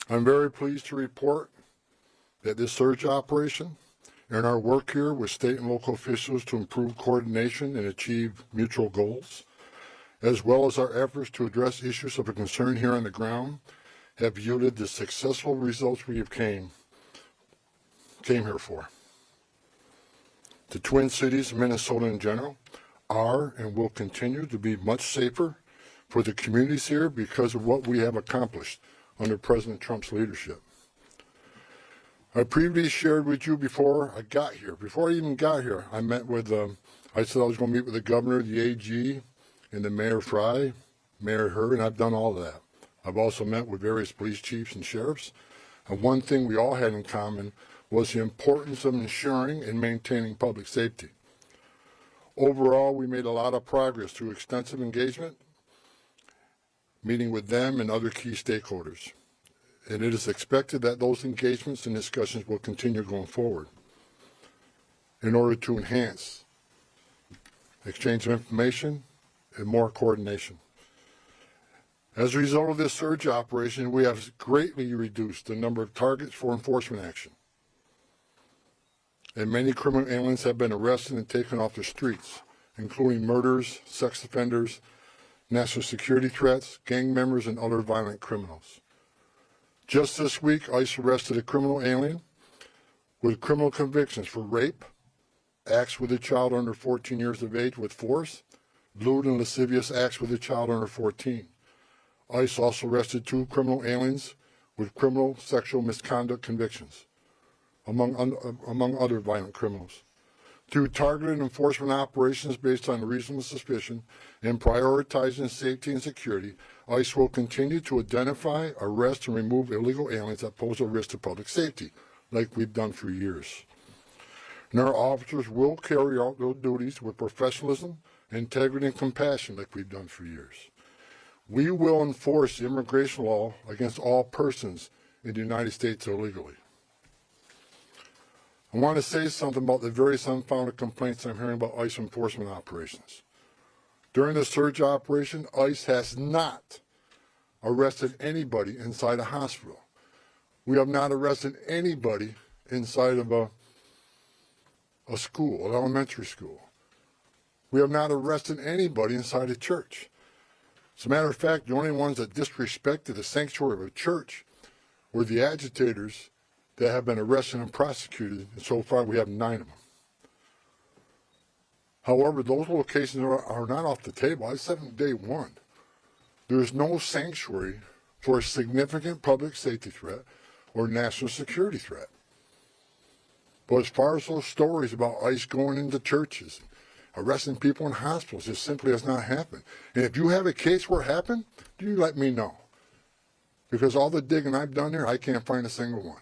I'm very pleased to report that this surge operation and our work here with state and local officials to improve coordination and achieve mutual goals, as well as our efforts to address issues of concern here on the ground, have yielded the successful results we have came here for. The Twin Cities of Minnesota in general are and will continue to be much safer for the communities here because of what we have accomplished under President Trump's leadership. I previously shared with you before I even got here, I met with, I said I was going to meet with the governor, the AG, and the Mayor Fry, Mayor Hurd, and I've done all of that. I've also met with various police chiefs and sheriffs, and one thing we all had in common was the importance of ensuring and maintaining public safety. Overall, we made a lot of progress through extensive engagement, meeting with them and other key stakeholders. And it is expected that those engagements and discussions will continue going forward in order to enhance exchange of information and more coordination. As a result of this surge operation, we have greatly reduced the number of targets for enforcement action. And many criminal aliens have been arrested and taken off the streets, including murderers, sex offenders, national security threats, gang members, and other violent criminals. Just this week, ICE arrested a criminal alien with criminal convictions for rape, acts with a child under 14 years of age with force, lewd and lascivious acts with a child under 14. ICE also arrested 2 criminal aliens with criminal sexual misconduct convictions, among other violent criminals. Through targeted enforcement operations based on reasonable suspicion and prioritizing safety and security, ICE will continue to identify, arrest, and remove illegal aliens that pose a risk to public safety, like we've done for years. And our officers will carry out those duties with professionalism, integrity, and compassion, like we've done for years. We will enforce the immigration law against all persons in the United States illegally. I want to say something about the various unfounded complaints I'm hearing about ICE enforcement operations. During the surge operation, ICE has not arrested anybody inside a hospital. We have not arrested anybody inside of a school, an elementary school. We have not arrested anybody inside a church. As a matter of fact, the only ones that disrespected the sanctuary of a church were the agitators that have been arrested and prosecuted, and so far we have 9 of them. However, those locations are not off the table. I said from day one, there is no sanctuary for a significant public safety threat or national security threat. But as far as those stories about ICE going into churches, arresting people in hospitals, it simply has not happened. And if you have a case where it happened, you let me know. Because all the digging I've done here, I can't find a single one.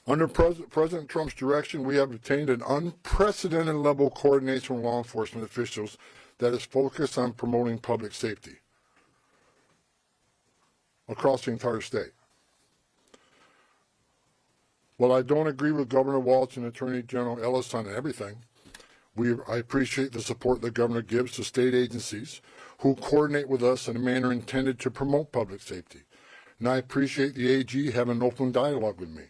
Under President Trump's direction, we have obtained an unprecedented level of coordination with law enforcement officials that is focused on promoting public safety across the entire state. While I don't agree with Governor Walz and Attorney General Ellis on everything, I appreciate the support the governor gives to state agencies who coordinate with us in a manner intended to promote public safety. And I appreciate the AG having an open dialogue with me.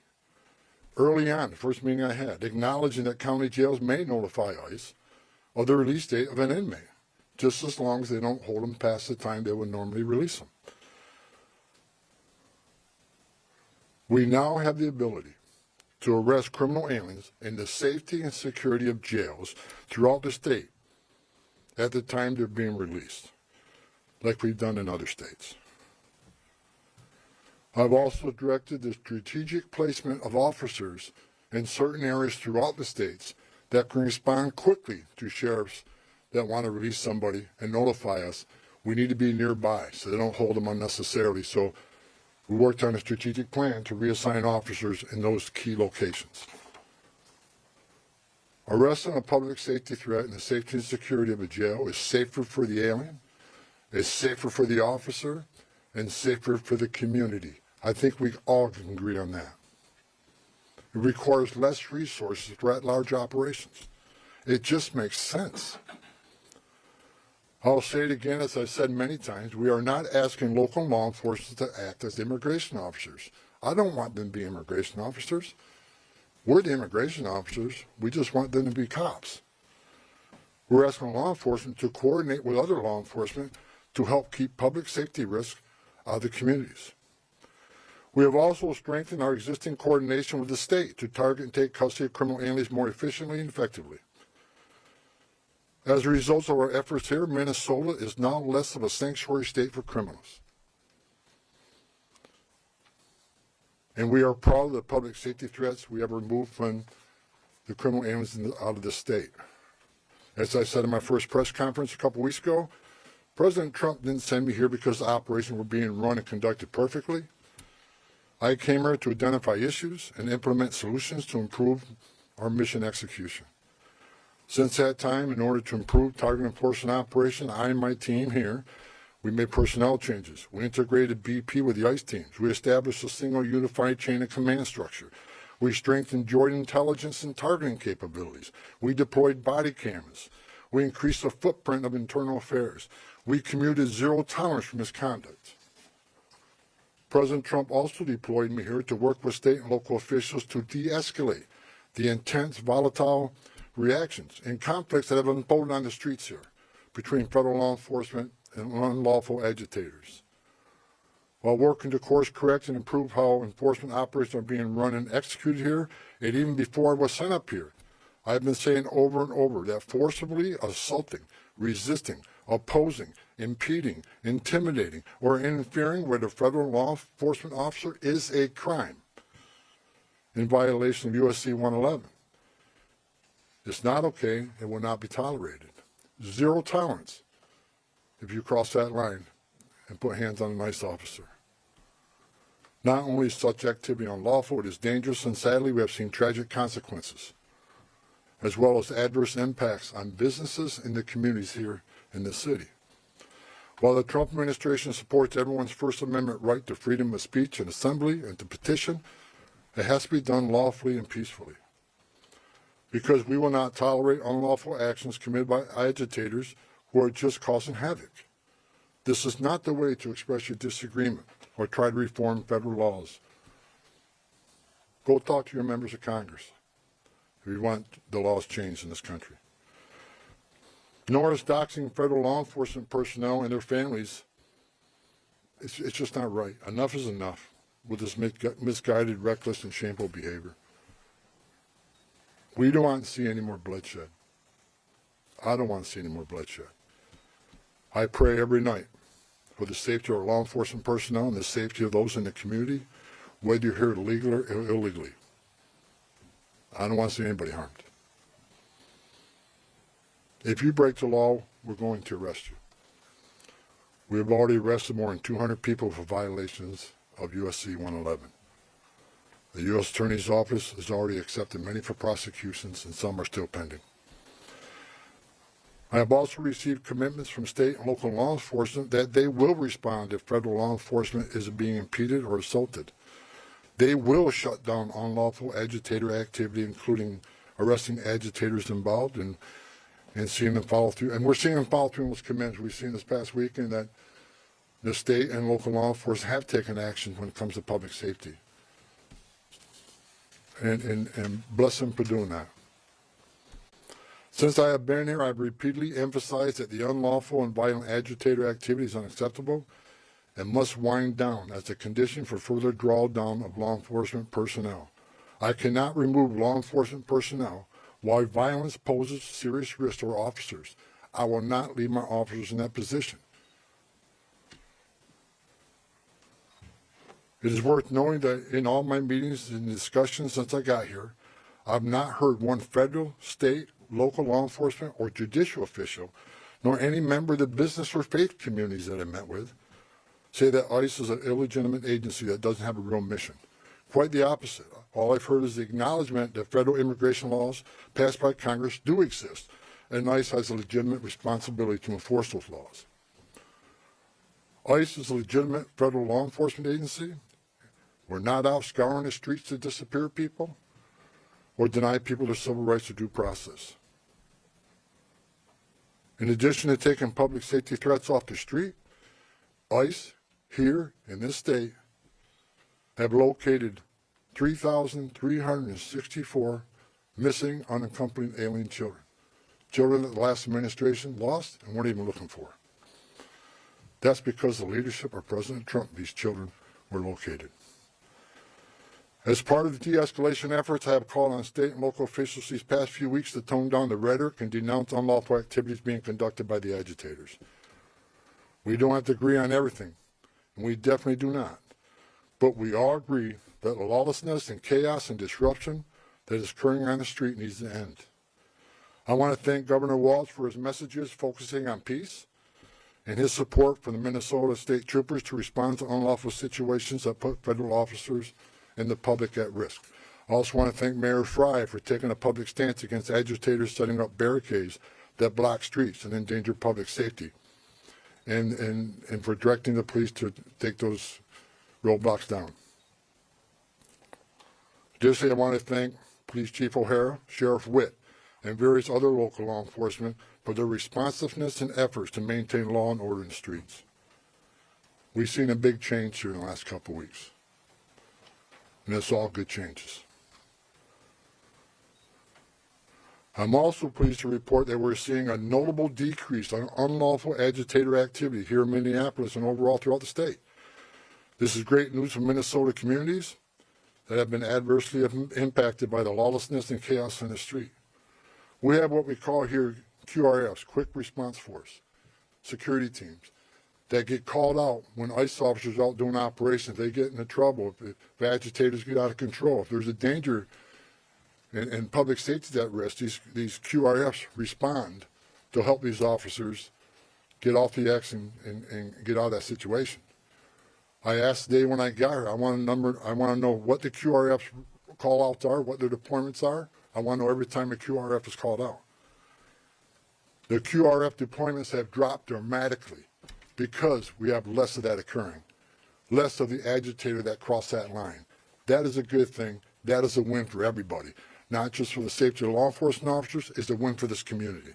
Early on, the first meeting I had, acknowledging that county jails may notify ICE of the release date of an inmate, just as long as they don't hold them past the time they would normally release them. We now have the ability to arrest criminal aliens in the safety and security of jails throughout the state at the time they're being released, like we've done in other states. I've also directed the strategic placement of officers in certain areas throughout the states that can respond quickly to sheriffs that want to release somebody and notify us. We need to be nearby so they don't hold them unnecessarily. So we worked on a strategic plan to reassign officers in those key locations. Arresting a public safety threat and the safety and security of a jail is safer for the alien, is safer for the officer, and safer for the community. I think we all can agree on that. It requires less resources for at-large operations. It just makes sense. I'll say it again, as I've said many times, we are not asking local law enforcement to act as immigration officers. I don't want them to be immigration officers. We're the immigration officers. We just want them to be cops. We're asking law enforcement to coordinate with other law enforcement to help keep public safety risks out of the communities. We have also strengthened our existing coordination with the state to target and take custody of criminal aliens more efficiently and effectively. As a result of our efforts here, Minnesota is now less of a sanctuary state for criminals. And we are proud of the public safety threats we have removed from the criminal aliens out of the state. As I said in my first press conference a couple weeks ago, President Trump didn't send me here because the operations were being run and conducted perfectly. I came here to identify issues and implement solutions to improve our mission execution. Since that time, in order to improve target enforcement operation, I and my team here, we made personnel changes. We integrated BP with the ICE teams. We established a single unified chain of command structure. We strengthened joint intelligence and targeting capabilities. We deployed body cameras. We increased the footprint of internal affairs. We commuted zero tolerance for misconduct. President Trump also deployed me here to work with state and local officials to de-escalate the intense, volatile reactions and conflicts that have unfolded on the streets here between federal law enforcement and unlawful agitators. While working to course correct and improve how enforcement operations are being run and executed here, and even before I was sent up here, I've been saying over and over that forcibly assaulting, resisting, opposing, impeding, intimidating, or interfering with a federal law enforcement officer is a crime in violation of USC 111. It's not okay and will not be tolerated. Zero tolerance if you cross that line and put hands on a nice officer. Not only is such activity unlawful, it is dangerous, and sadly we have seen tragic consequences, as well as adverse impacts on businesses and the communities here in the city. While the Trump administration supports everyone's First Amendment right to freedom of speech and assembly and to petition, it has to be done lawfully and peacefully. Because we will not tolerate unlawful actions committed by agitators who are just causing havoc. This is not the way to express your disagreement or try to reform federal laws. Go talk to your members of Congress if you want the laws changed in this country. Nor is doxing federal law enforcement personnel and their families, it's just not right. Enough is enough with this misguided, reckless, and shameful behavior. We don't want to see any more bloodshed. I don't want to see any more bloodshed. I pray every night for the safety of our law enforcement personnel and the safety of those in the community, whether you're here legally or illegally. I don't want to see anybody harmed. If you break the law, we're going to arrest you. We have already arrested more than 200 people for violations of USC 111. The U.S. Attorney's Office has already accepted many for prosecutions, and some are still pending. I have also received commitments from state and local law enforcement that they will respond if federal law enforcement is being impeded or assaulted. They will shut down unlawful agitator activity, including arresting agitators involved and seeing them follow through. And we're seeing them follow through on those commitments. We've seen this past weekend that the state and local law enforcement have taken action when it comes to public safety. And bless them for doing that. Since I have been here, I've repeatedly emphasized that the unlawful and violent agitator activity is unacceptable and must wind down as a condition for further drawdown of law enforcement personnel. I cannot remove law enforcement personnel while violence poses serious risk to our officers. I will not leave my officers in that position. It is worth knowing that in all my meetings and discussions since I got here, I've not heard one federal, state, local law enforcement, or judicial official, nor any member of the business or faith communities that I met with, say that ICE is an illegitimate agency that doesn't have a real mission. Quite the opposite. All I've heard is the acknowledgement that federal immigration laws passed by Congress do exist, and ICE has a legitimate responsibility to enforce those laws. ICE is a legitimate federal law enforcement agency. We're not out scouring the streets to disappear people or deny people their civil rights or due process. In addition to taking public safety threats off the street, ICE here in this state have located 3,364 missing unaccompanied alien children. Children that the last administration lost and weren't even looking for. That's because of the leadership of President Trump, these children were located. As part of the de-escalation efforts, I have called on state and local officials these past few weeks to tone down the rhetoric and denounce unlawful activities being conducted by the agitators. We don't have to agree on everything, and we definitely do not. But we all agree that the lawlessness and chaos and disruption that is occurring on the street needs to end. I want to thank Governor Walz for his messages focusing on peace and his support for the Minnesota State Troopers to respond to unlawful situations that put federal officers and the public at risk. I also want to thank Mayor Fry for taking a public stance against agitators setting up barricades that block streets and endanger public safety, and for directing the police to take those roadblocks down. Additionally, I want to thank Police Chief O'Hara, Sheriff Witt, and various other local law enforcement for their responsiveness and efforts to maintain law and order in the streets. We've seen a big change here in the last couple of weeks. And it's all good changes. I'm also pleased to report that we're seeing a notable decrease on unlawful agitator activity here in Minneapolis and overall throughout the state. This is great news for Minnesota communities that have been adversely impacted by the lawlessness and chaos on the street. We have what we call here QRFs, Quick Response Force, security teams, that get called out when ICE officers are out doing operations. They get into trouble if agitators get out of control. If there's a danger and public safety is at risk, these QRFs respond to help these officers get off the X and get out of that situation. I asked today when I got here, I want to know what the QRFs call outs are, what their deployments are. I want to know every time a QRF is called out. The QRF deployments have dropped dramatically because we have less of that occurring, less of the agitator that crossed that line. That is a good thing. That is a win for everybody, not just for the safety of law enforcement officers. It's a win for this community.